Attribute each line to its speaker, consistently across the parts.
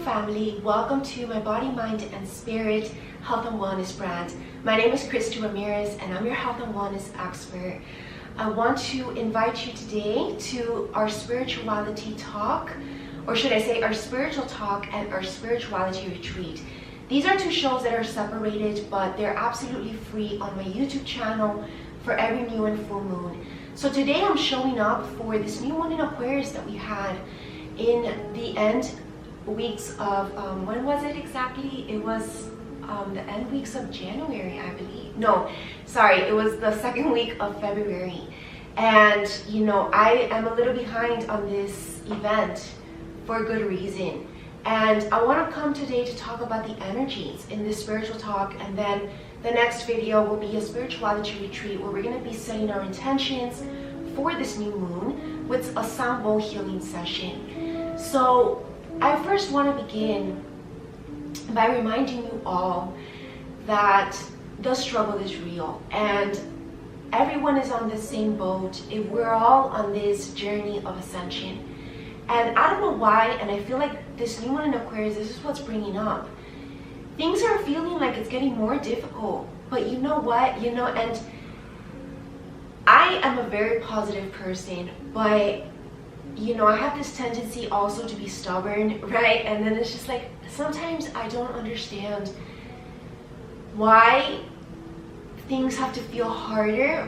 Speaker 1: Family, welcome to my body, mind, and spirit health and wellness brand. My name is Christie Ramirez and I'm your health and wellness expert. I want to invite you today to our spirituality talk, or should I say our spiritual talk and our spirituality retreat. These are two shows that are separated, but they're absolutely free on my YouTube channel for every new and full moon. So today I'm showing up for this new one in Aquarius that we had in the end weeks of when was it exactly? It was the end weeks of January, I believe. No, sorry, it was the second week of February. And you know, I am a little behind on this event for a good reason. And I want to come today to talk about the energies in this spiritual talk, and then the next video will be a spirituality retreat where we're going to be setting our intentions for this new moon with a sound bowl healing session. So I first want to begin by reminding you all that the struggle is real and everyone is on the same boat. We're all on this journey of ascension. And I don't know why, and I feel like this new one in Aquarius, this is what's bringing up. Things are feeling like it's getting more difficult, but you know what? You know, and I am a very positive person, but you know, I have this tendency also to be stubborn, right? And then it's just like, sometimes I don't understand why things have to feel harder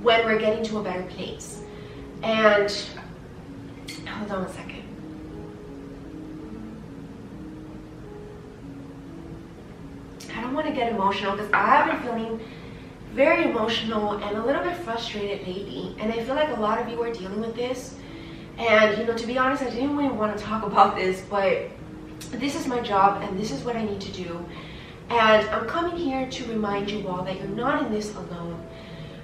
Speaker 1: when we're getting to a better place. And hold on a second. I don't want to get emotional because I have been feeling very emotional and a little bit frustrated lately. And I feel like a lot of you are dealing with this. And you know, to be honest, I didn't really want to talk about this, but this is my job and this is what I need to do. And I'm coming here to remind you all that you're not in this alone.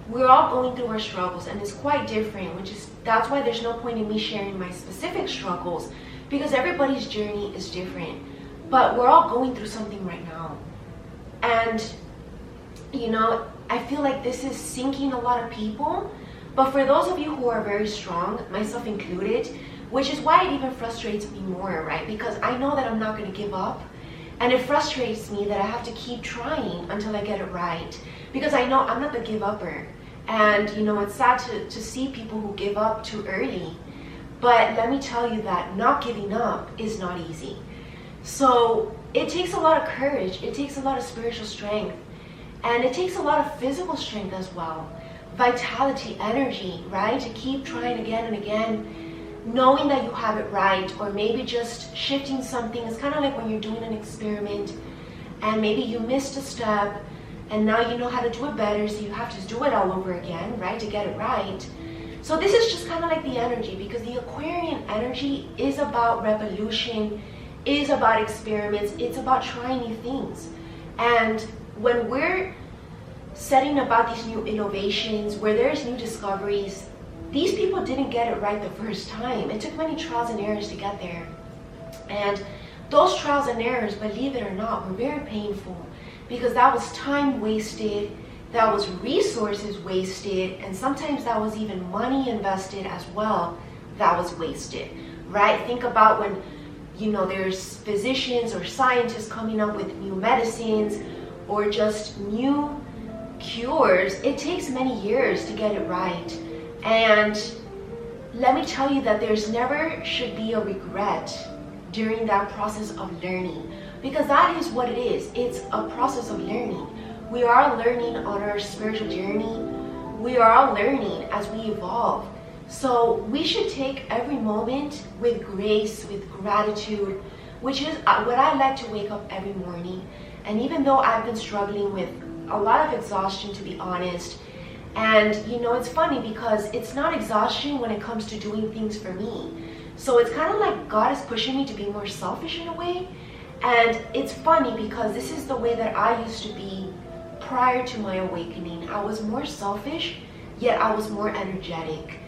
Speaker 1: We're all going through our struggles, and it's quite different, that's why there's no point in me sharing my specific struggles, because everybody's journey is different. But we're all going through something right now. And you know, I feel like this is sinking a lot of people. But for those of you who are very strong, myself included, which is why it even frustrates me more, right? Because I know that I'm not going to give up. And it frustrates me that I have to keep trying until I get it right. Because I know I'm not the give-upper. And you know, it's sad to see people who give up too early. But let me tell you that not giving up is not easy. So it takes a lot of courage. It takes a lot of spiritual strength. And it takes a lot of physical strength as well. Vitality, energy, right? To keep trying again and again, knowing that you have it right, or maybe just shifting something. It's kind of like when you're doing an experiment and maybe you missed a step and now you know how to do it better, so you have to do it all over again, right, to get it right. So this is just kind of like the energy, because the Aquarian energy is about revolution, is about experiments, it's about trying new things. And when we're setting about these new innovations, where there's new discoveries, these people didn't get it right the first time. It took many trials and errors to get there. And those trials and errors, believe it or not, were very painful, because that was time wasted, that was resources wasted, and sometimes that was even money invested as well that was wasted, right? Think about when, you know, there's physicians or scientists coming up with new medicines or just new cures. It takes many years to get it right. And let me tell you that there's never should be a regret during that process of learning, because that is what it is. It's a process of learning. We are learning on our spiritual journey. We are all learning as we evolve. So we should take every moment with grace, with gratitude, which is what I like to wake up every morning. And even though I've been struggling with a lot of exhaustion, to be honest, and you know, it's funny because it's not exhaustion when it comes to doing things for me. So it's kind of like God is pushing me to be more selfish in a way. And it's funny because this is the way that I used to be prior to my awakening. I was more selfish, yet I was more energetic.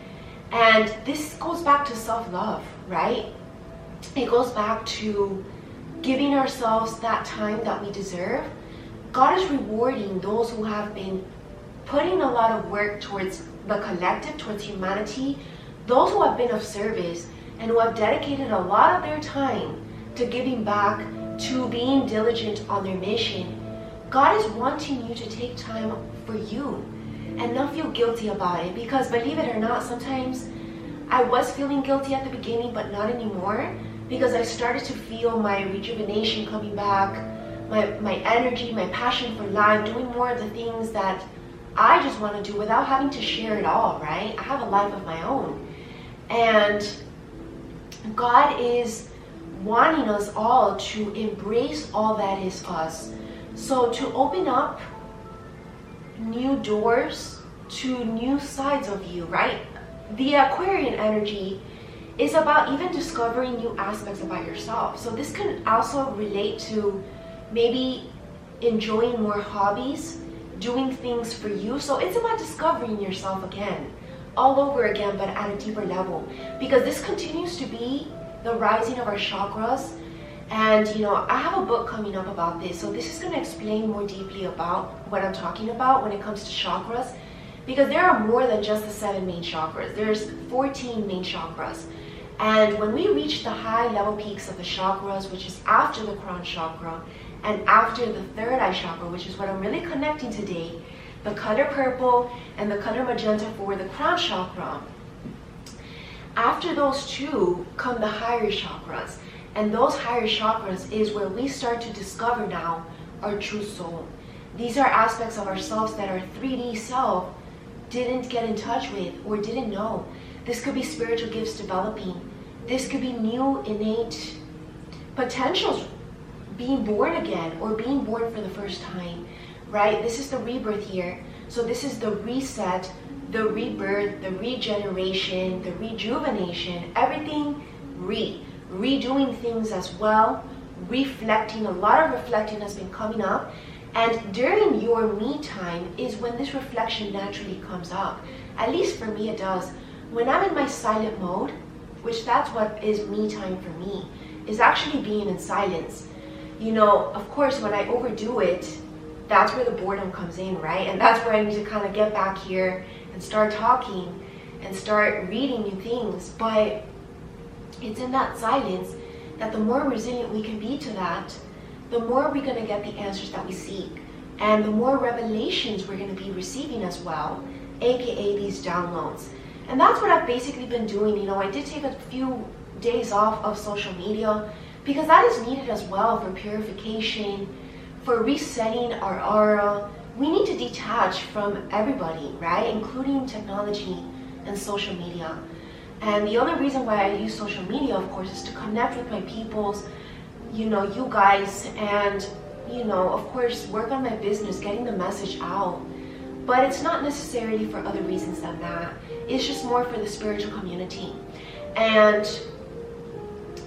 Speaker 1: And this goes back to self-love, right? It goes back to giving ourselves that time that we deserve. God is rewarding those who have been putting a lot of work towards the collective, towards humanity, those who have been of service and who have dedicated a lot of their time to giving back, to being diligent on their mission. God is wanting you to take time for you and not feel guilty about it, because believe it or not, sometimes I was feeling guilty at the beginning, but not anymore, because I started to feel my rejuvenation coming back, my energy, my passion for life, doing more of the things that I just want to do without having to share it all, right? I have a life of my own. And God is wanting us all to embrace all that is us. So to open up new doors to new sides of you, right? The Aquarian energy is about even discovering new aspects about yourself. So this can also relate to maybe enjoying more hobbies, doing things for you. So it's about discovering yourself again, all over again, but at a deeper level. Because this continues to be the rising of our chakras. And I have a book coming up about this. So this is going to explain more deeply about what I'm talking about when it comes to chakras. Because there are more than just the 7 main chakras. There's 14 main chakras. And when we reach the high level peaks of the chakras, which is after the crown chakra and after the third eye chakra, which is what I'm really connecting today, the color purple and the color magenta for the crown chakra. After those two come the higher chakras. And those higher chakras is where we start to discover now our true soul. These are aspects of ourselves that our 3D self didn't get in touch with or didn't know. This could be spiritual gifts developing. This could be new innate potentials being born again or being born for the first time, right? This is the rebirth here. So this is the reset, the rebirth, the regeneration, the rejuvenation, everything redoing things as well, reflecting. A lot of reflecting has been coming up, and during your me time is when this reflection naturally comes up. At least for me it does. When I'm in my silent mode, which that's what is me time for me, is actually being in silence. Of course, when I overdo it, that's where the boredom comes in, right? And that's where I need to kind of get back here and start talking and start reading new things. But it's in that silence that the more resilient we can be to that, the more we're going to get the answers that we seek. And the more revelations we're going to be receiving as well, aka these downloads. And that's what I've basically been doing. I did take a few days off of social media because that is needed as well for purification, for resetting our aura. We need to detach from everybody, right? Including technology and social media. And the only reason why I use social media, of course, is to connect with my peoples, you guys, and, of course, work on my business, getting the message out. But it's not necessarily for other reasons than that. It's just more for the spiritual community. And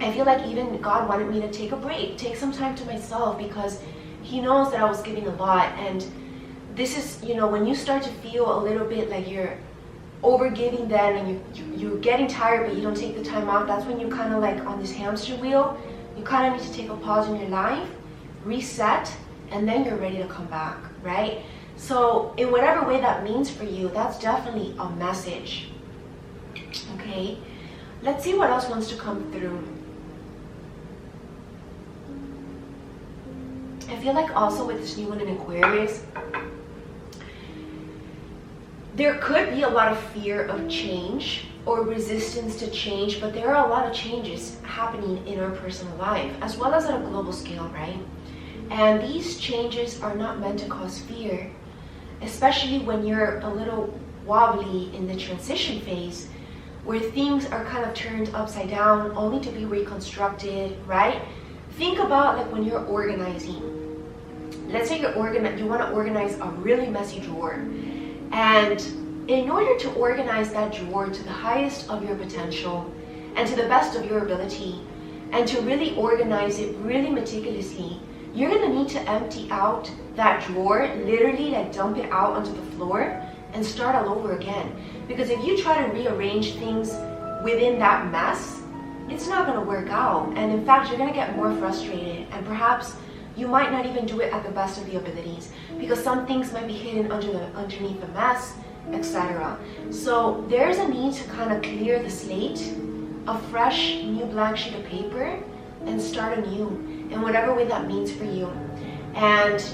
Speaker 1: I feel like even God wanted me to take a break, take some time to myself, because He knows that I was giving a lot. And this is, when you start to feel a little bit like you're overgiving then and you're getting tired but you don't take the time out, that's when you kind of like on this hamster wheel. You kind of need to take a pause in your life, reset, and then you're ready to come back, right? So in whatever way that means for you, that's definitely a message. Okay, let's see what else wants to come through. I feel like also with this new one in Aquarius, there could be a lot of fear of change or resistance to change, but there are a lot of changes happening in our personal life as well as at a global scale, right? And these changes are not meant to cause fear, especially when you're a little wobbly in the transition phase where things are kind of turned upside down only to be reconstructed, right? Think about like when you're organizing. Let's say you want to organize a really messy drawer. And in order to organize that drawer to the highest of your potential and to the best of your ability, and to really organize it really meticulously, you're gonna need to empty out that drawer, literally like dump it out onto the floor and start all over again. Because if you try to rearrange things within that mess, it's not gonna work out. And in fact, you're gonna get more frustrated, and perhaps you might not even do it at the best of your abilities, because some things might be hidden underneath the mess, etc. So there's a need to kind of clear the slate, a fresh new blank sheet of paper, and start anew in whatever way that means for you. And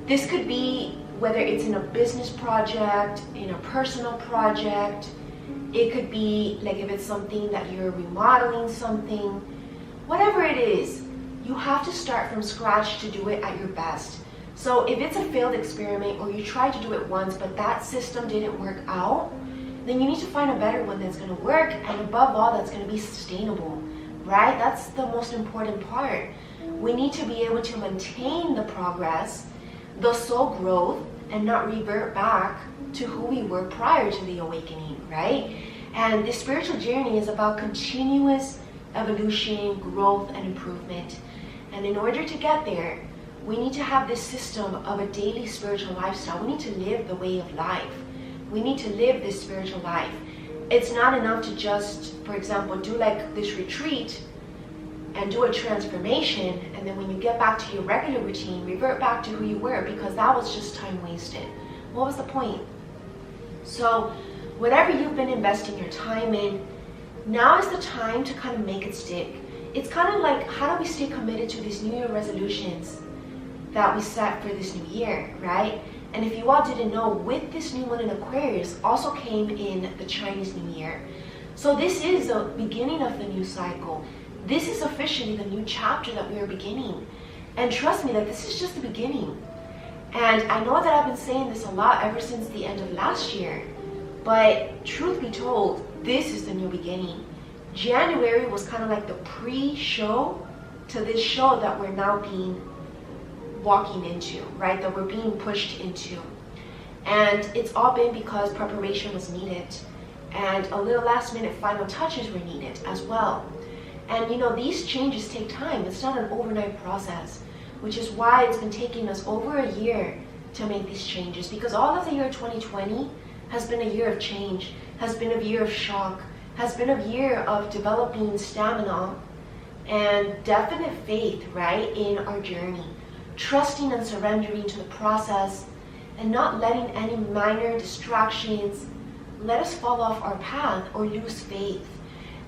Speaker 1: this could be whether it's in a business project, in a personal project. It could be like if it's something that you're remodeling something, whatever it is, you have to start from scratch to do it at your best. So if it's a failed experiment, or you tried to do it once but that system didn't work out, then you need to find a better one that's going to work, and above all, that's going to be sustainable, right? That's the most important part. We need to be able to maintain the progress, the soul growth, and not revert back to who we were prior to the awakening, right? And the spiritual journey is about continuous evolution, growth, and improvement. And in order to get there, we need to have this system of a daily spiritual lifestyle. We need to live the way of life. We need to live this spiritual life. It's not enough to just, for example, do like this retreat and do a transformation, and then when you get back to your regular routine, revert back to who you were, because that was just time wasted. What was the point? So whatever you've been investing your time in, now is the time to kind of make it stick. It's kind of like, how do we stay committed to these New Year resolutions that we set for this new year, right? And if you all didn't know, with this new one in Aquarius also came in the Chinese New Year. So this is the beginning of the new cycle. This is officially the new chapter that we are beginning. And trust me, that this is just the beginning. And I know that I've been saying this a lot ever since the end of last year, but truth be told, this is the new beginning. January was kind of like the pre-show to this show that we're now walking into, right? That we're being pushed into. And it's all been because preparation was needed, and a little last minute final touches were needed as well. And you know, these changes take time. It's not an overnight process, which is why it's been taking us over a year to make these changes, because all of the year 2020 has been a year of change, has been a year of shock, has been a year of developing stamina and definite faith, right, in our journey. Trusting and surrendering to the process, and not letting any minor distractions let us fall off our path or lose faith,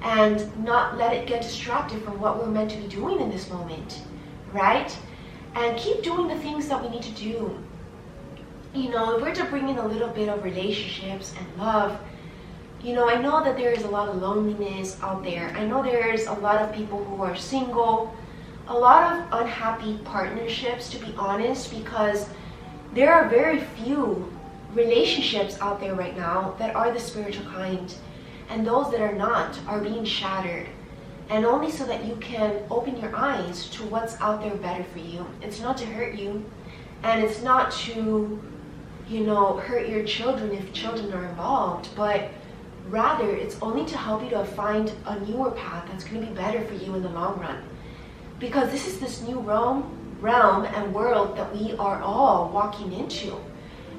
Speaker 1: and not let it get distracted from what we're meant to be doing in this moment, right? And keep doing the things that we need to do. You know, if we're to bring in a little bit of relationships and love, you know, I know that there is a lot of loneliness out there. I know there's a lot of people who are single, a lot of unhappy partnerships, to be honest, because there are very few relationships out there right now that are the spiritual kind, and those that are not are being shattered, and only so that you can open your eyes to what's out there better for you. It's not to hurt you, and it's not to, you know, hurt your children if children are involved, but rather it's only to help you to find a newer path that's going to be better for you in the long run. Because this is this new realm and world that we are all walking into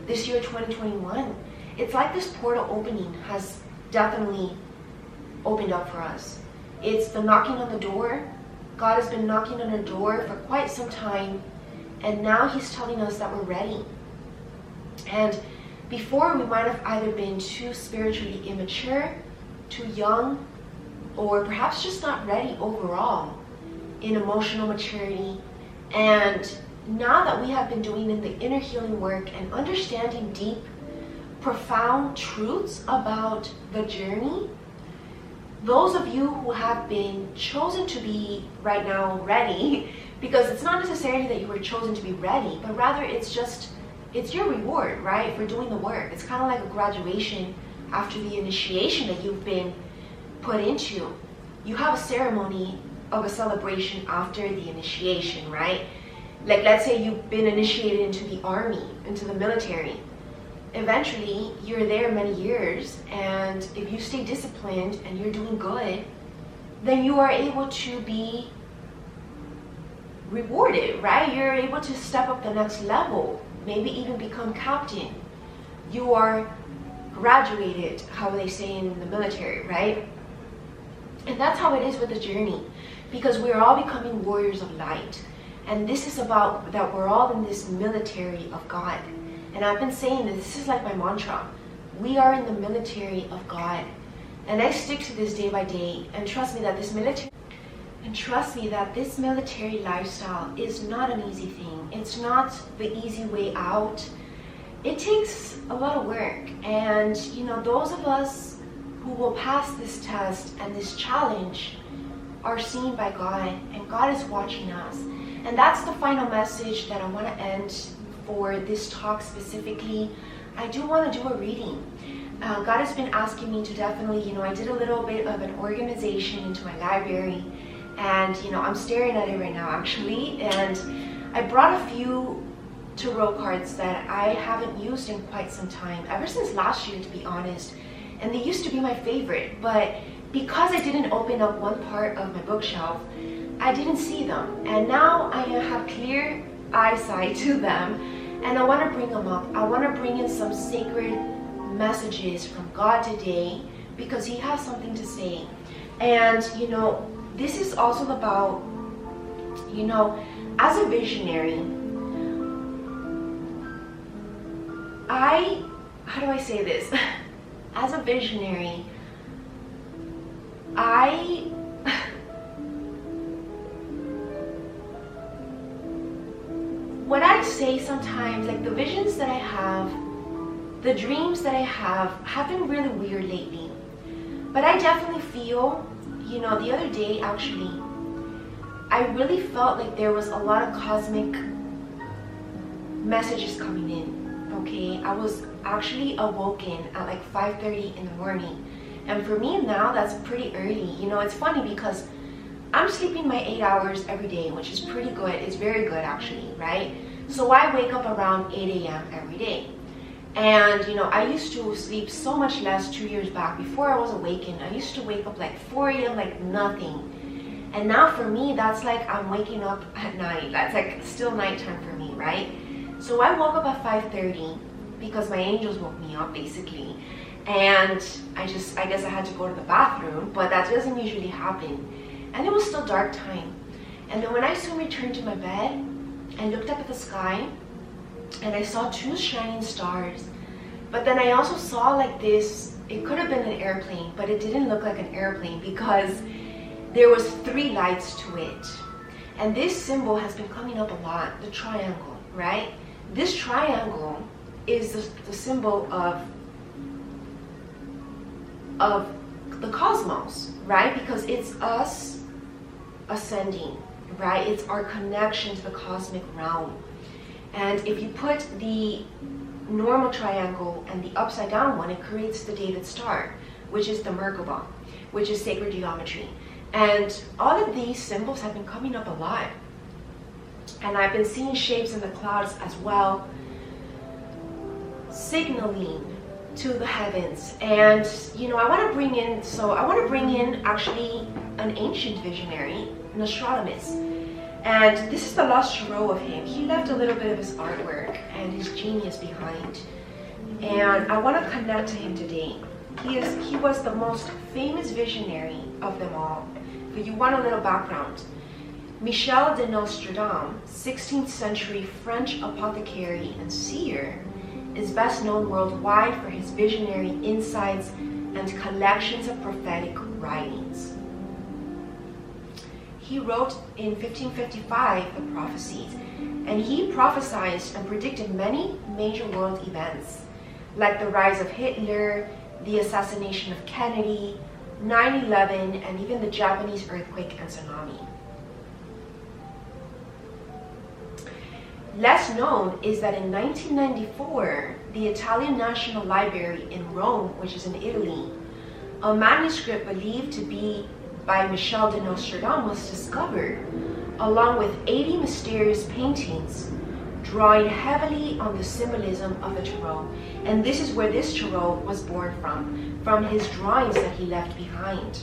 Speaker 1: this year 2021. It's like this portal opening has definitely opened up for us. It's the knocking on the door. God has been knocking on our door for quite some time, and now he's telling us that we're ready. And before, we might have either been too spiritually immature, too young, or perhaps just not ready overall in emotional maturity. And now that we have been doing in the inner healing work and understanding deep, profound truths about the journey, those of you who have been chosen to be right now ready, because it's not necessarily that you were chosen to be ready, but rather it's your reward, right, for doing the work. It's kind of like a graduation after the initiation that you've been put into. You have a ceremony of a celebration after the initiation, right? Like, let's say you've been initiated into the army, into the military. Eventually, you're there many years, and if you stay disciplined and you're doing good, then you are able to be rewarded, right? You're able to step up the next level, maybe even become captain. You are graduated, how they say in the military, right? And that's how it is with the journey, because we're all becoming warriors of light. And this is about that we're all in this military of God. And I've been saying this is like my mantra. We are in the military of God. And I stick to this day by day. And trust me that this military lifestyle is not an easy thing. It's not the easy way out. It takes a lot of work. And you know, those of us who will pass this test and this challenge are seen by God, and God is watching us. And that's the final message that I want to end for this talk specifically. I do want to do a reading. God has been asking me to definitely, you know, I did a little bit of an organization into my library, and you know, I'm staring at it right now actually, and I brought a few tarot cards that I haven't used in quite some time, ever since last year to be honest, and they used to be my favorite, but because I didn't open up one part of my bookshelf, I didn't see them, and now I have clear eyesight to them, and I want to bring them up. I want to bring in some sacred messages from God today, because He has something to say. And you know, this is also about, you know, as a visionary, how do I say this? As a visionary, what I say sometimes, like the visions that I have, the dreams that I have been really weird lately. But I definitely feel, you know, the other day actually, I really felt like there was a lot of cosmic messages coming in, okay? I was actually awoken at like 5:30 in the morning. And for me now, that's pretty early. You know, it's funny because I'm sleeping my 8 hours every day, which is pretty good. It's very good actually, right? So I wake up around 8 a.m. every day. And you know, I used to sleep so much less 2 years back. Before I was awakened, I used to wake up like 4 a.m. like nothing. And now for me, that's like I'm waking up at night. That's like still nighttime for me, right? So I woke up at 5:30 because my angels woke me up basically. And I guess I had to go to the bathroom, but that doesn't usually happen. And it was still dark time. And then when I soon returned to my bed and looked up at the sky, and I saw 2 shining stars. But then I also saw like this, it could have been an airplane, but it didn't look like an airplane because there was 3 lights to it. And this symbol has been coming up a lot, the triangle, right? This triangle is the symbol of the cosmos, right? Because it's us ascending, right? It's our connection to the cosmic realm. And if you put the normal triangle and the upside down one, it creates the David star, which is the Merkaba, which is sacred geometry. And all of these symbols have been coming up a lot. And I've been seeing shapes in the clouds as well, signaling to the heavens. And you know, I want to bring in actually an ancient visionary, Nostradamus. And this is the last tarot of him. He left a little bit of his artwork and his genius behind. And I want to connect to him today. He was the most famous visionary of them all. But you want a little background. Michel de Nostradam, 16th century French apothecary and seer, is best known worldwide for his visionary insights and collections of prophetic writings. He wrote in 1555 the prophecies, and he prophesied and predicted many major world events, like the rise of Hitler, the assassination of Kennedy, 9/11, and even the Japanese earthquake and tsunami. Less known is that in 1994, the Italian National Library in Rome, which is in Italy, a manuscript believed to be by Michel de Nostradam was discovered, along with 80 mysterious paintings, drawing heavily on the symbolism of the tarot. And this is where this tarot was born from his drawings that he left behind.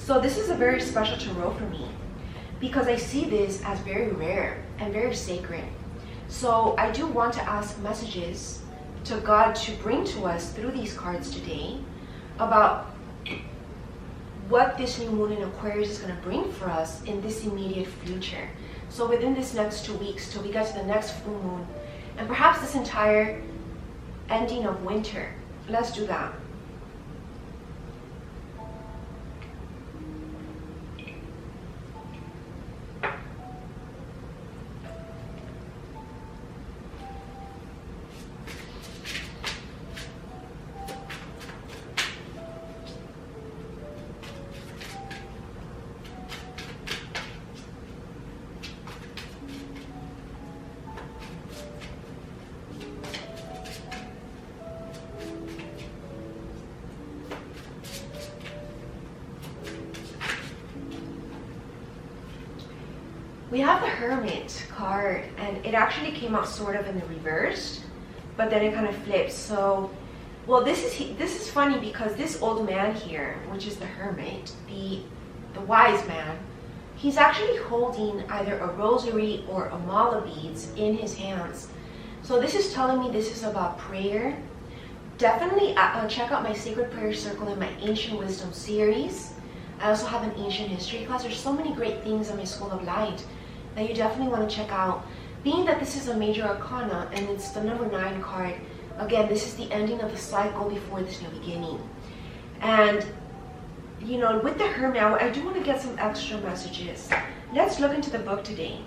Speaker 1: So this is a very special tarot for me because I see this as very rare and very sacred. So I do want to ask messages to God to bring to us through these cards today about what this new moon in Aquarius is going to bring for us in this immediate future. So within this next 2 weeks till we get to the next full moon, and perhaps this entire ending of winter. Let's do that. We have the Hermit card, and it actually came out sort of in the reverse, but then it kind of flips. So, well, this is funny because this old man here, which is the Hermit, the wise man, he's actually holding either a rosary or a mala beads in his hands. So this is telling me this is about prayer. Definitely check out my Sacred Prayer Circle in my Ancient Wisdom series. I also have an Ancient History class. There's so many great things in my School of Light that you definitely want to check out. Being that this is a major arcana and it's the number 9 card, again, this is the ending of the cycle before this new beginning. And, you know, with the Hermit, I do want to get some extra messages. Let's look into the book today.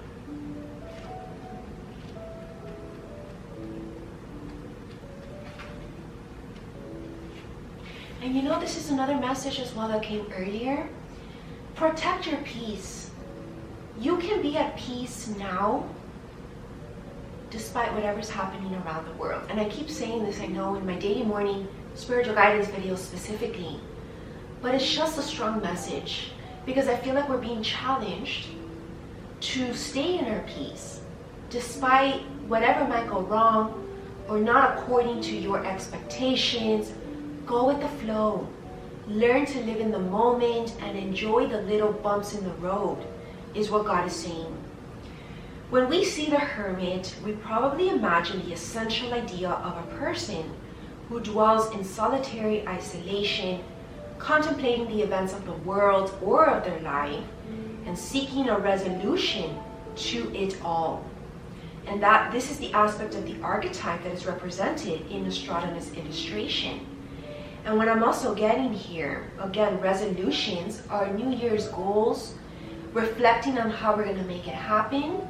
Speaker 1: And you know, this is another message as well that came earlier. Protect your peace. You can be at peace now despite whatever's happening around the world. And I keep saying this, I know, in my daily morning spiritual guidance videos specifically. But it's just a strong message because I feel like we're being challenged to stay in our peace despite whatever might go wrong or not according to your expectations. Go with the flow. Learn to live in the moment and enjoy the little bumps in the road, is what God is saying. When we see the Hermit, we probably imagine the essential idea of a person who dwells in solitary isolation, contemplating the events of the world or of their life, and seeking a resolution to it all. And that this is the aspect of the archetype that is represented in Nostradamus' illustration. And what I'm also getting here, again, resolutions are New Year's goals, reflecting on how we're going to make it happen,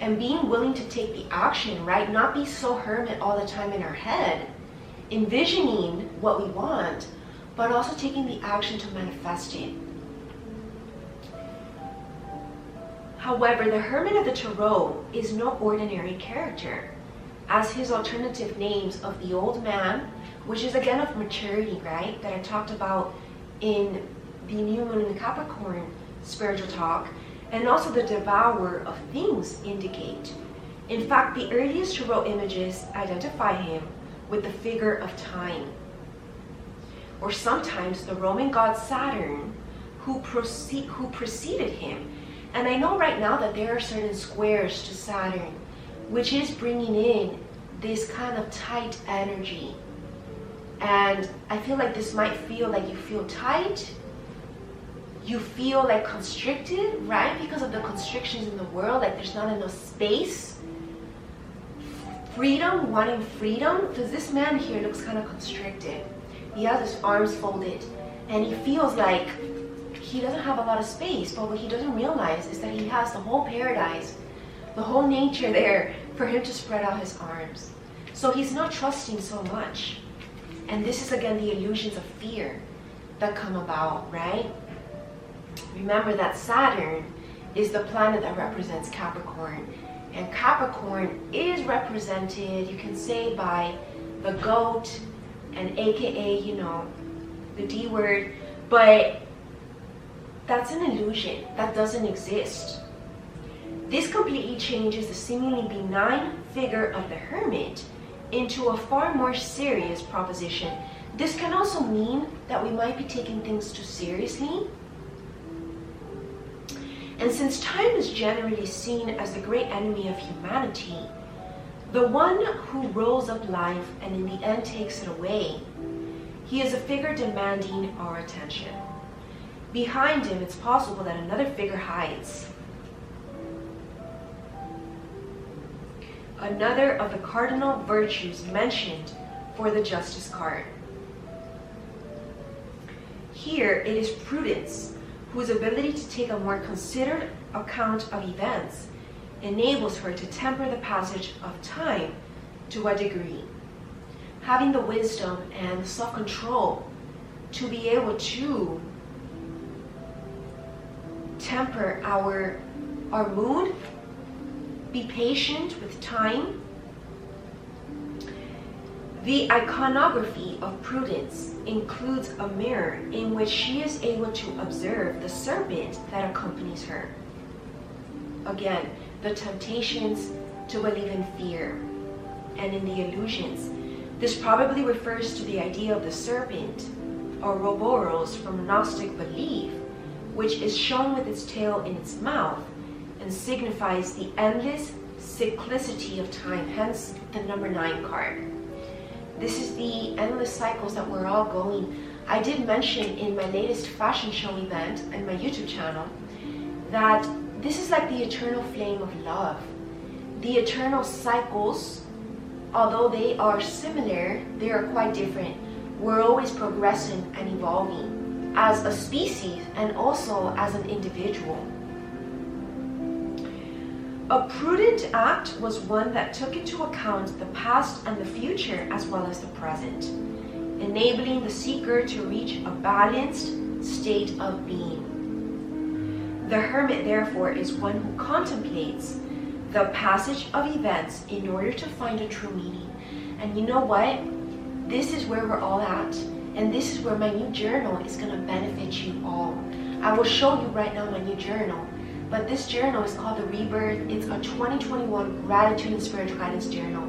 Speaker 1: and being willing to take the action, right? Not be so hermit all the time in our head, envisioning what we want, but also taking the action to manifest it. However, the Hermit of the Tarot is no ordinary character, as his alternative names of the Old Man, which is again of maturity, right? That I talked about in the new moon in the Capricorn spiritual talk, and also the devourer of things indicate. In fact, the earliest tarot images identify him with the figure of time, or sometimes the Roman god Saturn, who preceded him. And I know right now that there are certain squares to Saturn, which is bringing in this kind of tight energy. And I feel like this might feel like you feel tight, you feel like constricted, right? Because of the constrictions in the world, like there's not enough space. Freedom, wanting freedom, because this man here looks kind of constricted. He has his arms folded, and he feels like he doesn't have a lot of space, but what he doesn't realize is that he has the whole paradise, the whole nature there for him to spread out his arms. So he's not trusting so much. And this is again the illusions of fear that come about, right? Remember that Saturn is the planet that represents Capricorn. And Capricorn is represented, you can say, by the goat and AKA, you know, the D word. But that's an illusion. That doesn't exist. This completely changes the seemingly benign figure of the Hermit into a far more serious proposition. This can also mean that we might be taking things too seriously, And since time is generally seen as the great enemy of humanity, the one who rolls up life and in the end takes it away, he is a figure demanding our attention. Behind him, it's possible that another figure hides. Another of the cardinal virtues mentioned for the Justice card. Here it is prudence, whose ability to take a more considered account of events enables her to temper the passage of time to a degree. Having the wisdom and the self-control to be able to temper our mood, be patient with time. The iconography of prudence includes a mirror in which she is able to observe the serpent that accompanies her. Again, the temptations to believe in fear and in the illusions. This probably refers to the idea of the serpent, or Ouroboros from Gnostic belief, which is shown with its tail in its mouth and signifies the endless cyclicity of time, hence the number 9 card. This is the endless cycles that we're all going. I did mention in my latest fashion show event and my YouTube channel that this is like the eternal flame of love. The eternal cycles, although they are similar, they are quite different. We're always progressing and evolving as a species and also as an individual. A prudent act was one that took into account the past and the future as well as the present, enabling the seeker to reach a balanced state of being. The hermit, therefore, is one who contemplates the passage of events in order to find a true meaning. And you know what? This is where we're all at, and this is where my new journal is going to benefit you all. I will show you right now my new journal. But this journal is called The Rebirth. It's a 2021 Gratitude and Spiritual Guidance Journal.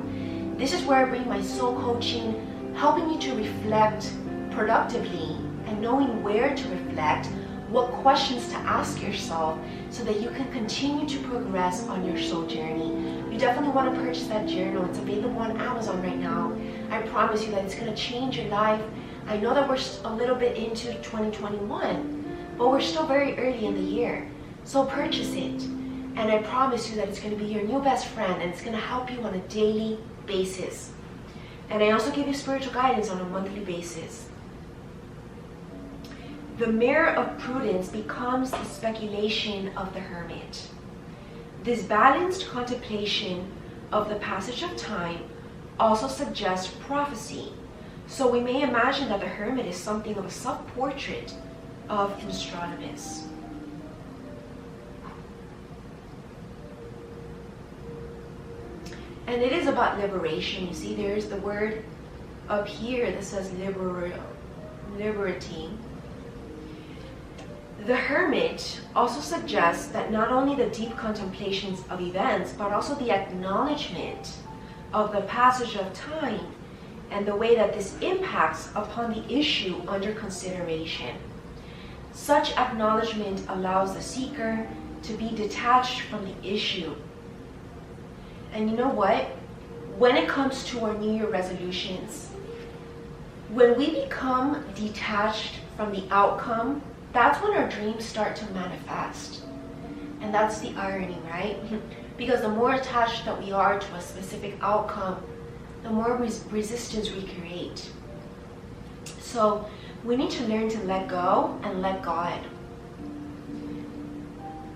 Speaker 1: This is where I bring my soul coaching, helping you to reflect productively and knowing where to reflect, what questions to ask yourself so that you can continue to progress on your soul journey. You definitely want to purchase that journal. It's available on Amazon right now. I promise you that it's going to change your life. I know that we're a little bit into 2021, but we're still very early in the year. So purchase it, and I promise you that it's going to be your new best friend, and it's going to help you on a daily basis. And I also give you spiritual guidance on a monthly basis. The mirror of prudence becomes the speculation of the hermit. This balanced contemplation of the passage of time also suggests prophecy. So we may imagine that the hermit is something of a self-portrait of Nostradamus. And it is about liberation. You see, there's the word up here that says liberty. The hermit also suggests that not only the deep contemplations of events, but also the acknowledgement of the passage of time and the way that this impacts upon the issue under consideration. Such acknowledgement allows the seeker to be detached from the issue. And you know what? When it comes to our New Year resolutions, when we become detached from the outcome, that's when our dreams start to manifest. And that's the irony, right? Because the more attached that we are to a specific outcome, the more resistance we create. So we need to learn to let go and let God.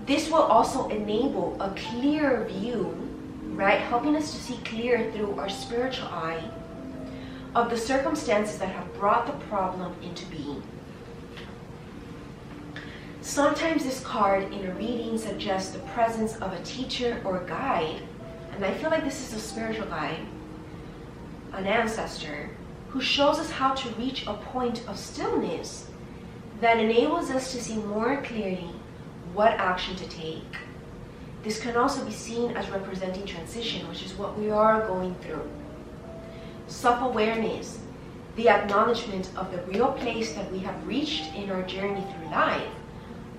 Speaker 1: This will also enable a clearer view, right? Helping us to see clear through our spiritual eye of the circumstances that have brought the problem into being. Sometimes this card in a reading suggests the presence of a teacher or guide, and I feel like this is a spiritual guide, an ancestor, who shows us how to reach a point of stillness that enables us to see more clearly what action to take. This can also be seen as representing transition, which is what we are going through. Self-awareness, the acknowledgement of the real place that we have reached in our journey through life,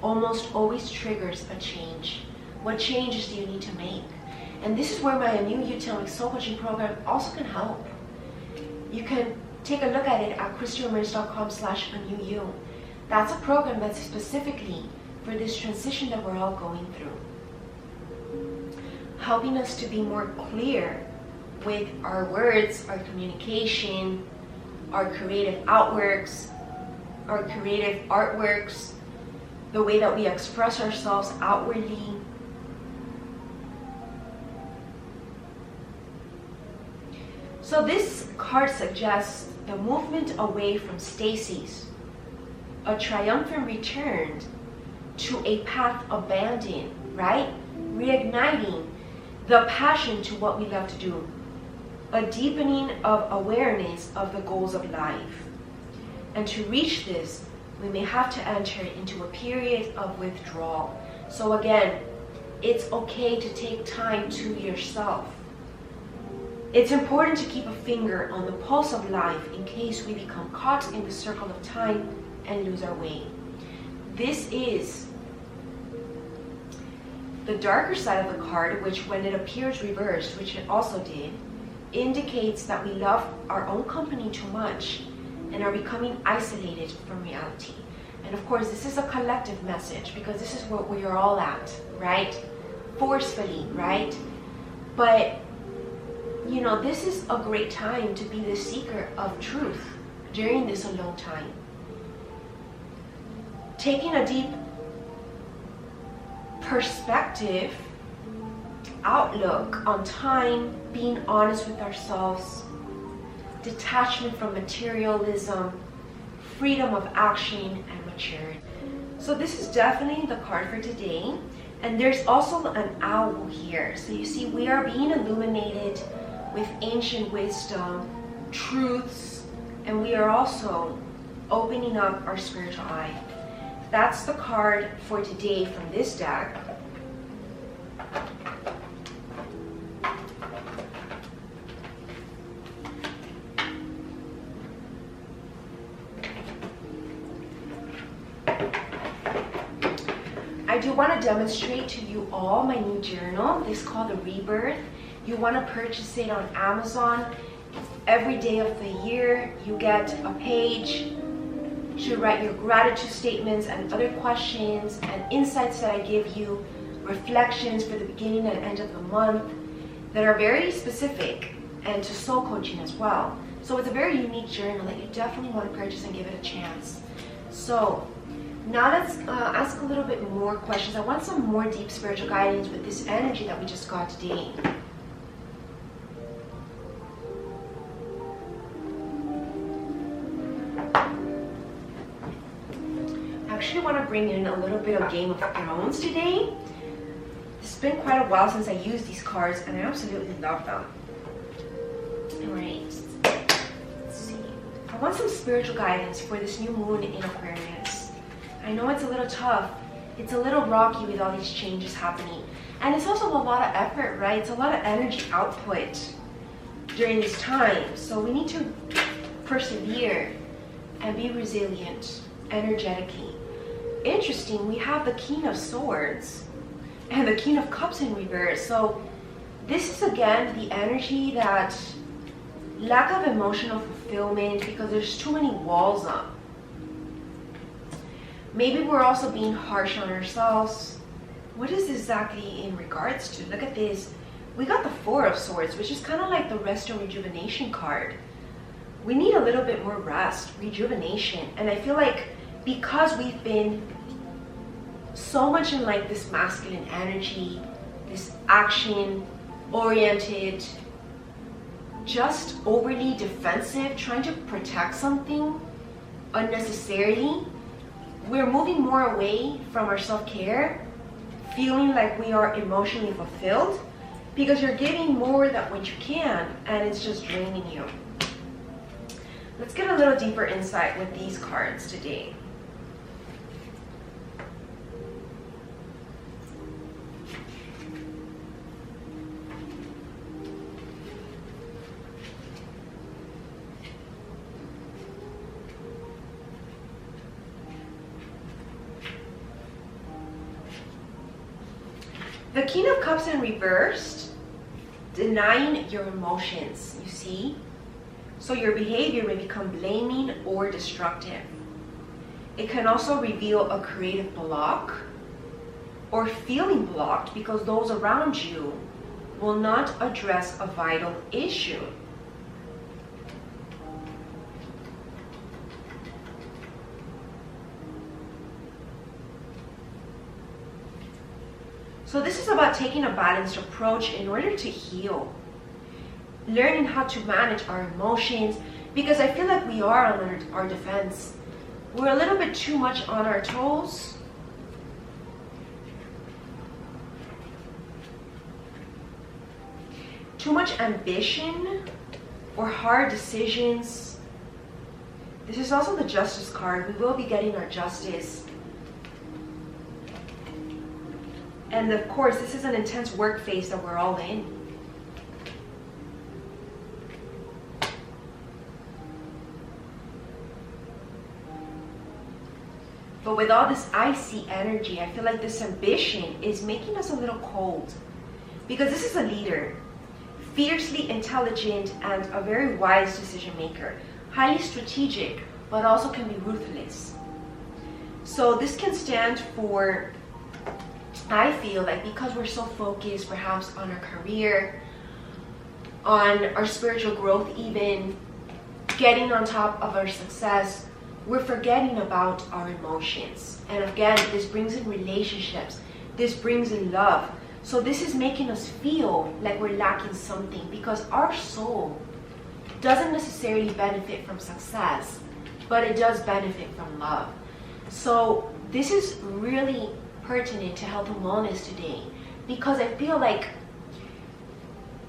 Speaker 1: almost always triggers a change. What changes do you need to make? And this is where my New You Tell Me Soul Coaching program also can help. You can take a look at it at ChristieRamirez.com/anewYou. That's a program that's specifically for this transition that we're all going through. Helping us to be more clear with our words, our communication, our creative artworks, the way that we express ourselves outwardly. So this card suggests the movement away from stasis, a triumphant return to a path abandoned, right? Reigniting the passion to what we love to do. A deepening of awareness of the goals of life. And to reach this, we may have to enter into a period of withdrawal. So again, it's okay to take time to yourself. It's important to keep a finger on the pulse of life in case we become caught in the circle of time and lose our way. This is the darker side of the card, which when it appears reversed, which it also did, indicates that we love our own company too much and are becoming isolated from reality. And of course, this is a collective message because this is what we are all at, right? Forcefully, right? But you know, this is a great time to be the seeker of truth during this alone time. Taking a deep perspective, outlook on time, being honest with ourselves, detachment from materialism, freedom of action, and maturity. So this is definitely the card for today. And there's also an owl here. So you see, we are being illuminated with ancient wisdom, truths, and we are also opening up our spiritual eye. That's the card for today from this deck. I do want to demonstrate to you all my new journal. This is called The Rebirth. You want to purchase it on Amazon. Every day of the year, you get a page to write your gratitude statements and other questions and insights that I give you, reflections for the beginning and end of the month that are very specific and to soul coaching as well. So it's a very unique journal that you definitely want to purchase and give it a chance. So now let's ask a little bit more questions. I want some more deep spiritual guidance with this energy that we just got today. I actually want to bring in a little bit of Game of Thrones today. It's been quite a while since I used these cards and I absolutely love them. Alright, let's see. I want some spiritual guidance for this new moon in Aquarius. I know it's a little tough. It's a little rocky with all these changes happening. And it's also a lot of effort, right? It's a lot of energy output during this time. So we need to persevere and be resilient energetically. Interesting, we have the King of Swords and the King of Cups in reverse. So this is again the energy that lack of emotional fulfillment because there's too many walls up. Maybe we're also being harsh on ourselves. What is this exactly in regards to? Look at this. We got the Four of Swords, which is kind of like the rest and rejuvenation card. We need a little bit more rest, rejuvenation. And I feel like because we've been so much in like this masculine energy, this action oriented, just overly defensive, trying to protect something unnecessarily, we're moving more away from our self-care, feeling like we are emotionally fulfilled because you're giving more than what you can and it's just draining you. Let's get a little deeper insight with these cards today. The King of Cups in reversed, denying your emotions, you see? So your behavior may become blaming or destructive. It can also reveal a creative block or feeling blocked because those around you will not address a vital issue. So this is about taking a balanced approach in order to heal. Learning how to manage our emotions, because I feel like we are on our defense. We're a little bit too much on our toes. Too much ambition or hard decisions. This is also the Justice card. We will be getting our justice. And of course, this is an intense work phase that we're all in. But with all this icy energy, I feel like this ambition is making us a little cold. Because this is a leader, fiercely intelligent and a very wise decision maker. Highly strategic, but also can be ruthless. So this can stand for, I feel like, because we're so focused perhaps on our career, on our spiritual growth even, getting on top of our success, we're forgetting about our emotions. And again, this brings in relationships. This brings in love. So this is making us feel like we're lacking something because our soul doesn't necessarily benefit from success, but it does benefit from love. So this is really pertinent to health and wellness today because I feel like,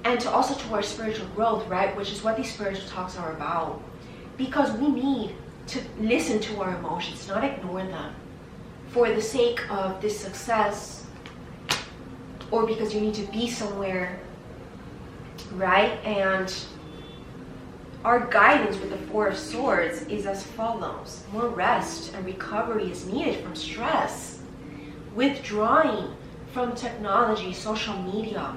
Speaker 1: and to also to our spiritual growth, right, which is what these spiritual talks are about, because we need to listen to our emotions, not ignore them for the sake of this success or because you need to be somewhere, right? And our guidance with the Four of Swords is as follows. More rest and recovery is needed from stress. Withdrawing from technology, social media.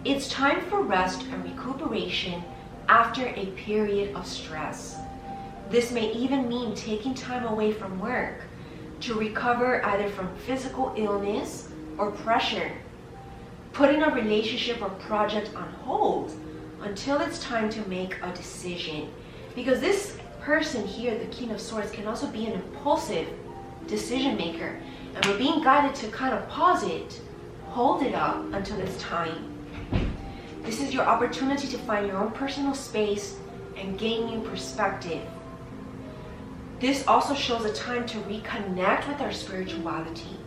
Speaker 1: It's time for rest and recuperation after a period of stress. This may even mean taking time away from work to recover either from physical illness or pressure. Putting a relationship or project on hold until it's time to make a decision. Because this person here, the King of Swords, can also be an impulsive decision maker. And we're being guided to kind of pause it, hold it up until it's time. This is your opportunity to find your own personal space and gain new perspective. This also shows a time to reconnect with our spirituality.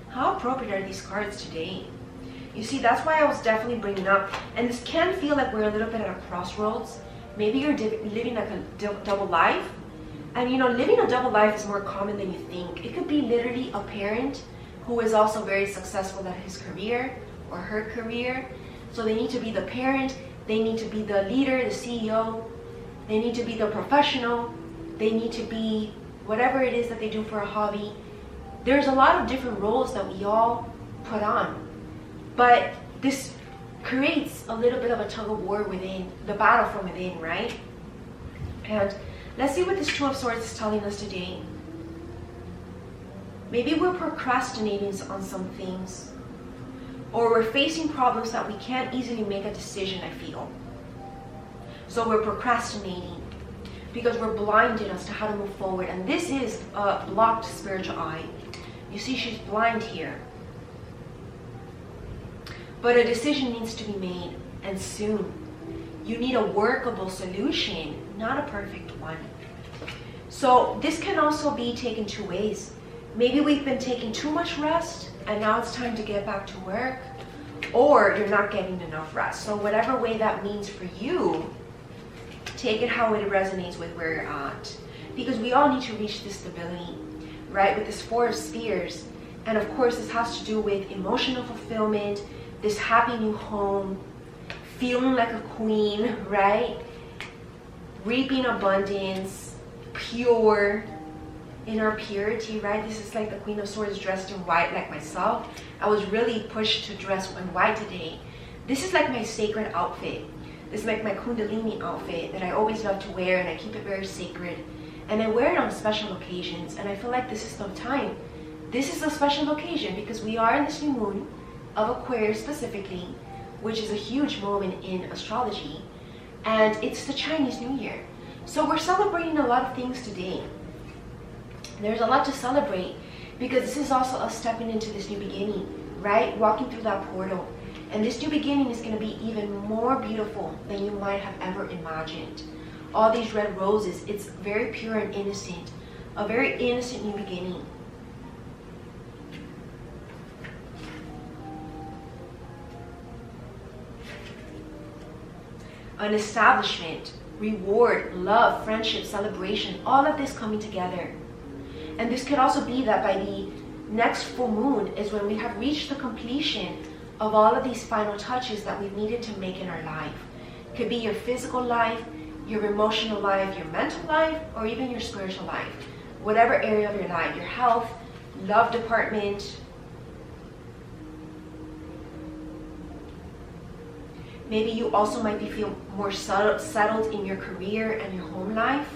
Speaker 1: How appropriate are these cards today? You see, that's why I was definitely bringing up, and this can feel like we're a little bit at a crossroads. Maybe you're living like a double life. And you know, living a double life is more common than you think. It could be literally a parent who is also very successful at his career or her career. So they need to be the parent, they need to be the leader, the CEO, they need to be the professional, they need to be whatever it is that they do for a hobby. There's a lot of different roles that we all put on. But this creates a little bit of a tug of war within, the battle from within, right? And let's see what this Two of Swords is telling us today. Maybe we're procrastinating on some things, or we're facing problems that we can't easily make a decision, I feel. So we're procrastinating because we're blinded as to how to move forward. And this is a blocked spiritual eye. You see, she's blind here. But a decision needs to be made, and soon. You need a workable solution, not a perfect one. So this can also be taken two ways. Maybe we've been taking too much rest, and now it's time to get back to work. Or you're not getting enough rest. So whatever way that means for you, take it how it resonates with where you're at. Because we all need to reach this stability, right? With this Four of Spears. And of course, this has to do with emotional fulfillment, this happy new home, feeling like a queen, right? Reaping abundance, pure, in our purity, right? This is like the Queen of Swords dressed in white, like myself. I was really pushed to dress in white today. This is like my sacred outfit. This is like my Kundalini outfit that I always love to wear, and I keep it very sacred. And I wear it on special occasions, and I feel like this is the time. This is a special occasion because we are in this new moon of Aquarius specifically, which is a huge moment in astrology, and it's the Chinese New Year. So we're celebrating a lot of things today. There's a lot to celebrate because this is also us stepping into this new beginning, right? Walking through that portal. And this new beginning is going to be even more beautiful than you might have ever imagined. All these red roses, it's very pure and innocent. A very innocent new beginning. An establishment, reward, love, friendship, celebration, all of this coming together. And this could also be that by the next full moon is when we have reached the completion of all of these final touches that we've needed to make in our life. It could be your physical life, your emotional life, your mental life, or even your spiritual life. Whatever area of your life, your health, love department. Maybe you also might feel more settled in your career and your home life.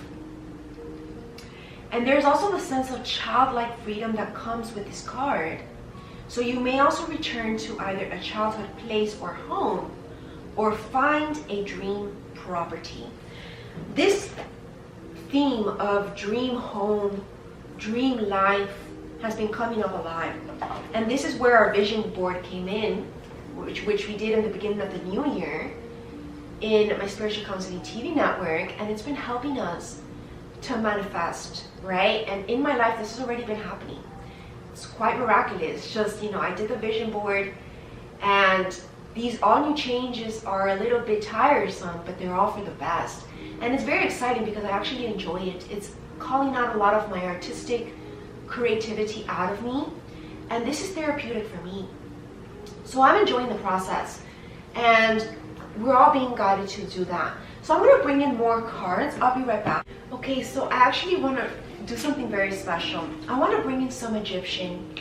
Speaker 1: And there's also the sense of childlike freedom that comes with this card. So you may also return to either a childhood place or home, or find a dream property. This theme of dream home, dream life has been coming up alive. And this is where our vision board came in, which we did in the beginning of the new year in my Spiritual Counseling TV network, and it's been helping us to manifest, right? And in my life, this has already been happening. It's quite miraculous. Just, I did the vision board, and these all new changes are a little bit tiresome, but they're all for the best. And it's very exciting because I actually enjoy it. It's calling out a lot of my artistic creativity out of me, and this is therapeutic for me. So I'm enjoying the process, and we're all being guided to do that. So I'm going to bring in more cards. I'll be right back. Okay, so I actually want to do something very special. I want to bring in some Egyptian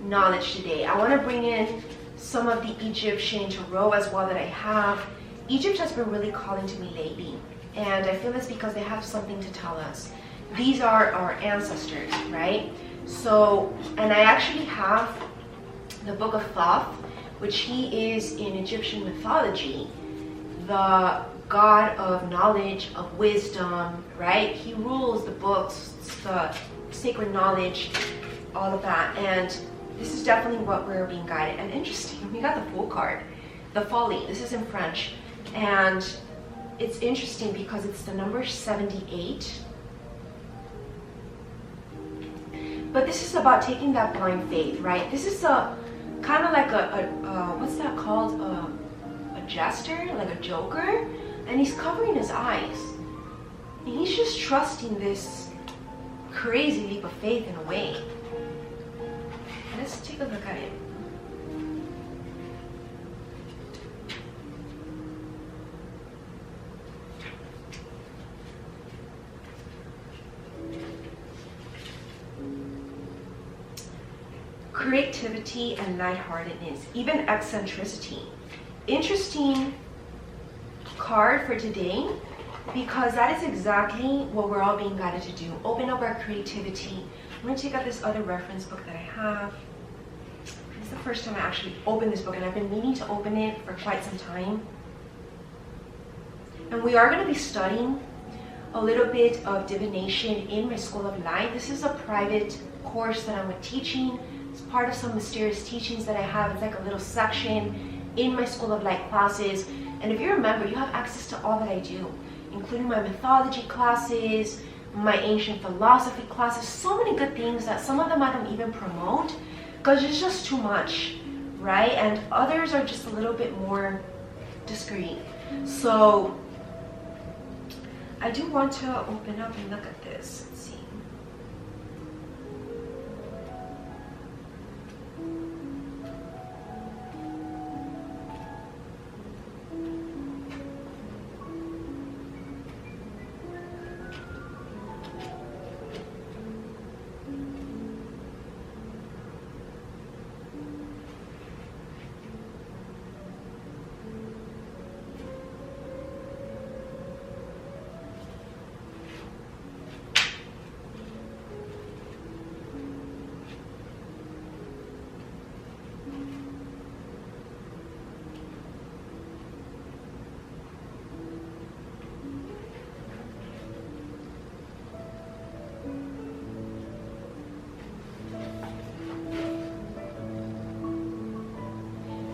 Speaker 1: knowledge today. I want to bring in some of the Egyptian tarot as well that I have. Egypt has been really calling to me lately, and I feel it's because they have something to tell us. These are our ancestors, right? So, and I actually have the Book of Thoth, which he is in Egyptian mythology, the god of knowledge, of wisdom, right? He rules the books, the sacred knowledge, all of that. And this is definitely what we're being guided. And interesting, we got the Fool card, the Folly. This is in French. And it's interesting because it's the number 78. But this is about taking that blind faith, right? This is a kind of like what's that called? A jester, like a joker. And he's covering his eyes. And he's just trusting this crazy leap of faith in a way. Let's take a look at it. Creativity and lightheartedness, even eccentricity. Interesting card for today, because that is exactly what we're all being guided to do. Open up our creativity. I'm going to take out this other reference book that I have. This is the first time I actually opened this book, and I've been meaning to open it for quite some time. And we are going to be studying a little bit of divination in my School of Light. This is a private course that I'm teaching. It's part of some mysterious teachings that I have. It's like a little section in my School of Light classes. And if you remember, you have access to all that I do, including my mythology classes, my ancient philosophy classes, so many good things that some of them I don't even promote because it's just too much, right? And others are just a little bit more discreet. So I do want to open up and look at this. Let's see.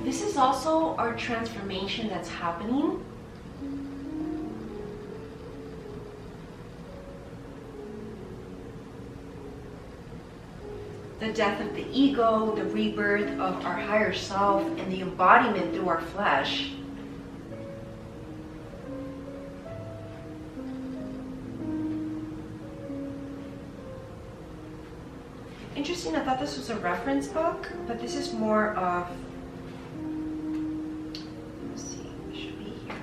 Speaker 1: This is also our transformation that's happening. The death of the ego, the rebirth of our higher self, and the embodiment through our flesh. Interesting, I thought this was a reference book, but this is more of, let's see, it should be here.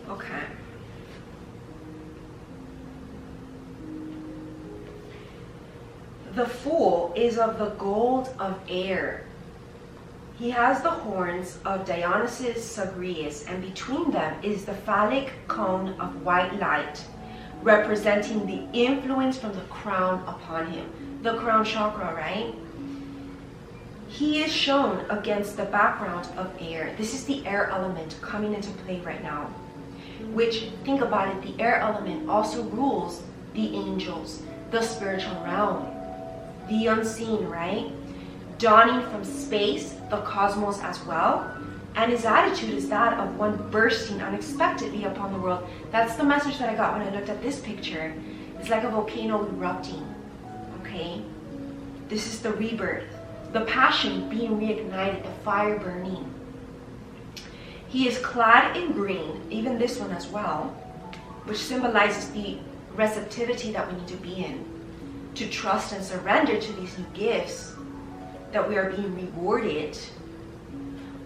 Speaker 1: Okay. The Fool is of the gold of air. He has the horns of Dionysus Zagreus, and between them is the phallic cone of white light, representing the influence from the crown upon him. The crown chakra, right? He is shown against the background of air. This is the air element coming into play right now. Which, think about it, the air element also rules the angels, the spiritual realm, the unseen, right? Dawning from space, the cosmos as well. And his attitude is that of one bursting unexpectedly upon the world. That's the message that I got when I looked at this picture. It's like a volcano erupting, okay? This is the rebirth, the passion being reignited, the fire burning. He is clad in green, even this one as well, which symbolizes the receptivity that we need to be in, to trust and surrender to these new gifts that we are being rewarded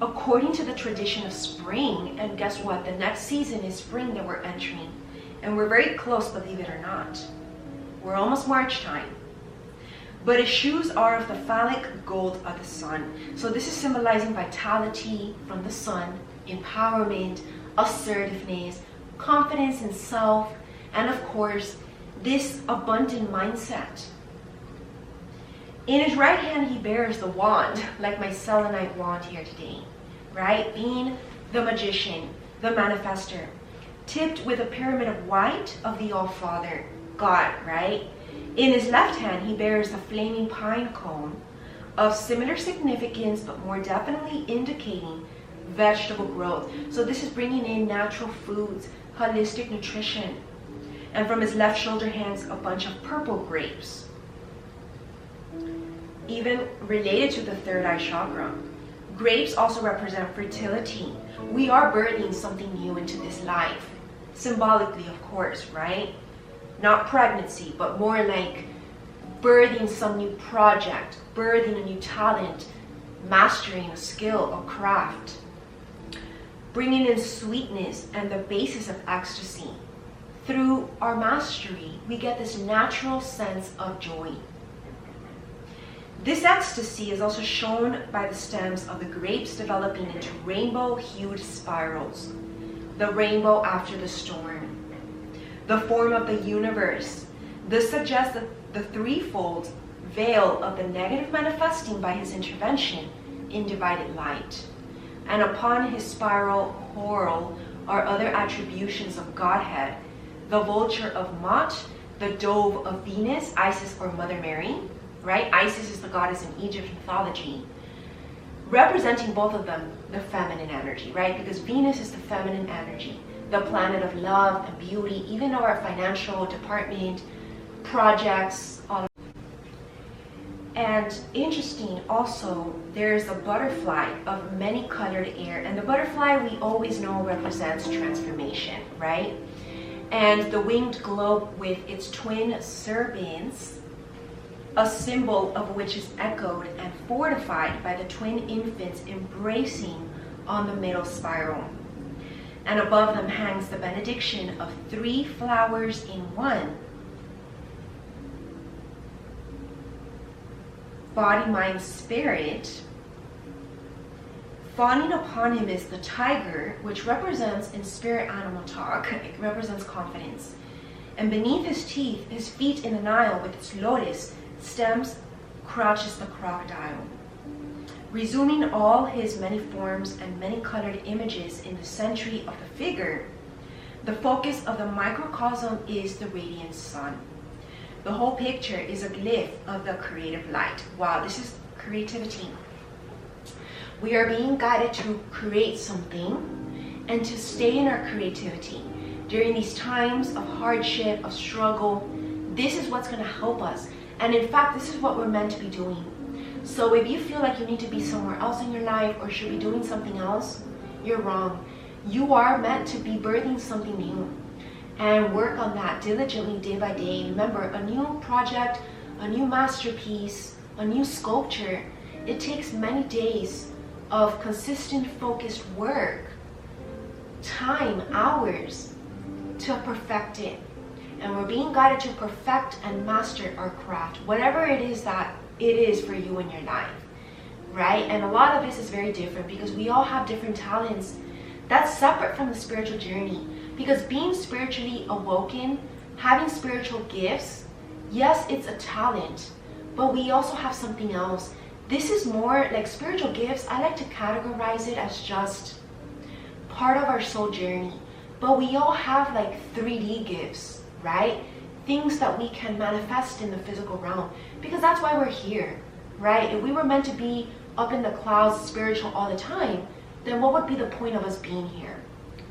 Speaker 1: according to the tradition of spring. And guess what? The next season is spring that we're entering. And we're very close, believe it or not. We're almost March time. But his shoes are of the phallic gold of the sun. So this is symbolizing vitality from the sun, empowerment, assertiveness, confidence in self, and of course, this abundant mindset. In his right hand, he bears the wand, like my selenite wand here today, right? Being the magician, the manifester, tipped with a pyramid of white of the All-Father, God, right? In his left hand, he bears the flaming pine cone of similar significance, but more definitely indicating vegetable growth. So this is bringing in natural foods, holistic nutrition. And from his left shoulder hangs a bunch of purple grapes, even related to the third eye chakra. Grapes also represent fertility. We are birthing something new into this life, symbolically, of course, right? Not pregnancy, but more like birthing some new project, birthing a new talent, mastering a skill, a craft, bringing in sweetness and the basis of ecstasy. Through our mastery, we get this natural sense of joy. This ecstasy is also shown by the stems of the grapes developing into rainbow-hued spirals, the rainbow after the storm, the form of the universe. This suggests that the threefold veil of the negative manifesting by his intervention in divided light. And upon his spiral whorl are other attributions of Godhead, the vulture of Mot, the dove of Venus, Isis or Mother Mary, right? Isis is the goddess in Egypt mythology, representing both of them the feminine energy, right? Because Venus is the feminine energy, the planet of love and beauty, even our financial department, projects, all of. And interesting also, there's a butterfly of many colored air, and the butterfly we always know represents transformation, right? And the winged globe with its twin serpents, a symbol of which is echoed and fortified by the twin infants embracing on the middle spiral. And above them hangs the benediction of 3 flowers in one. Body, mind, spirit. Fawning upon him is the tiger, which represents, in spirit animal talk, it represents confidence. And beneath his teeth, his feet in the Nile with its lotus stems crouches the crocodile, resuming all his many forms and many colored images in the century of the figure, the focus of the microcosm is the radiant sun. The whole picture is a glyph of the creative light. Wow, this is creativity. We are being guided to create something and to stay in our creativity. During these times of hardship, of struggle, this is what's going to help us. And in fact, this is what we're meant to be doing. So if you feel like you need to be somewhere else in your life or should be doing something else, you're wrong. You are meant to be birthing something new and work on that diligently day by day. Remember, a new project, a new masterpiece, a new sculpture, it takes many days of consistent, focused work, time, hours to perfect it. And we're being guided to perfect and master our craft, whatever it is that it is for you in your life, right? And a lot of this is very different because we all have different talents. That's separate from the spiritual journey, because being spiritually awoken, having spiritual gifts, yes, it's a talent, but we also have something else. This is more like spiritual gifts. I like to categorize it as just part of our soul journey, but we all have like 3D gifts, right? Things that we can manifest in the physical realm, because that's why we're here, right? If we were meant to be up in the clouds, spiritual all the time, then what would be the point of us being here,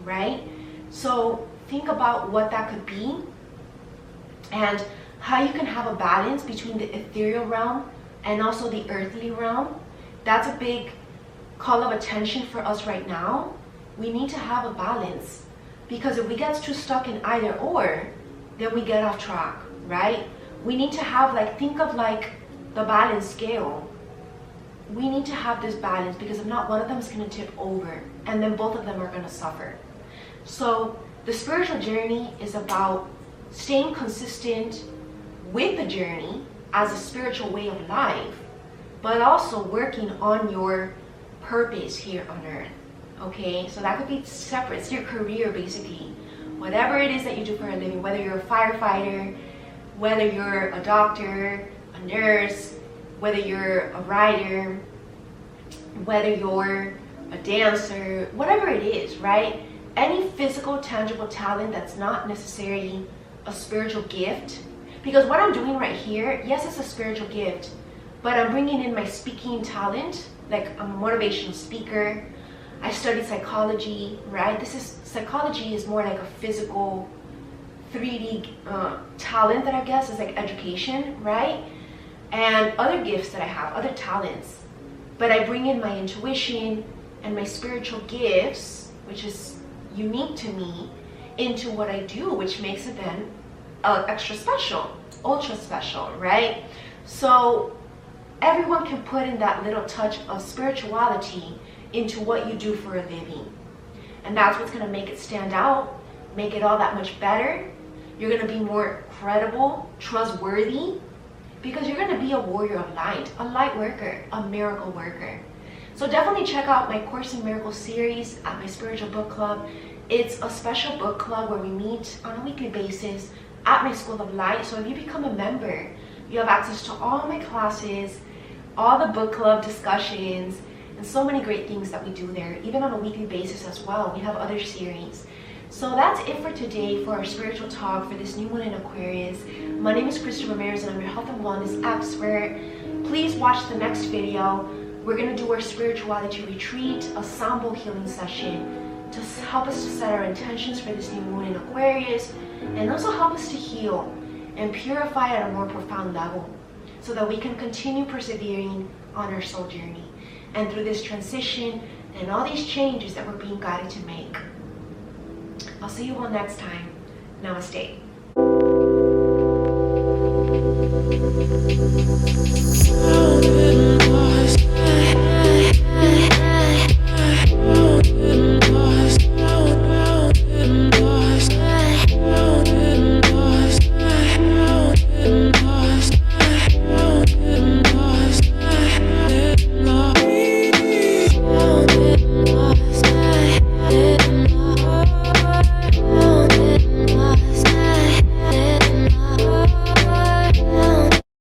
Speaker 1: right? So think about what that could be and how you can have a balance between the ethereal realm and also the earthly realm. That's a big call of attention for us right now. We need to have a balance, because if we get too stuck in either or, then we get off track, right? We need to have think of like the balance scale. We need to have this balance, because if not, one of them is going to tip over and then both of them are going to suffer. So the spiritual journey is about staying consistent with the journey as a spiritual way of life, but also working on your purpose here on earth. Okay, so that could be separate. It's your career, basically. Whatever it is that you do for a living, whether you're a firefighter, whether you're a doctor, a nurse, whether you're a writer, whether you're a dancer, whatever it is, right? Any physical, tangible talent that's not necessarily a spiritual gift. Because what I'm doing right here, yes, it's a spiritual gift, but I'm bringing in my speaking talent. Like, I'm a motivational speaker. I studied psychology, right? Psychology is more like a physical 3D talent that I guess is like education, right? And other gifts that I have, other talents. But I bring in my intuition and my spiritual gifts, which is unique to me, into what I do, which makes it then extra special, ultra special, right? So everyone can put in that little touch of spirituality into what you do for a living. And that's what's going to make it stand out, make it all that much better. You're going to be more credible, trustworthy, because you're going to be a warrior of light, a light worker, a miracle worker. So definitely check out my Course in Miracles series at my spiritual book club. It's a special book club where we meet on a weekly basis at my School of Light. So if you become a member, you have access to all my classes, all the book club discussions, and so many great things that we do there, even on a weekly basis as well. We have other series. So that's it for today for our spiritual talk for this new moon in Aquarius. My name is Christie Ramirez and I'm your health and wellness expert. Please watch the next video. We're going to do our spirituality retreat, a sound bowl healing session to help us to set our intentions for this new moon in Aquarius, and also help us to heal and purify at a more profound level so that we can continue persevering on our soul journey. And through this transition and all these changes that we're being guided to make. I'll see you all next time. Namaste.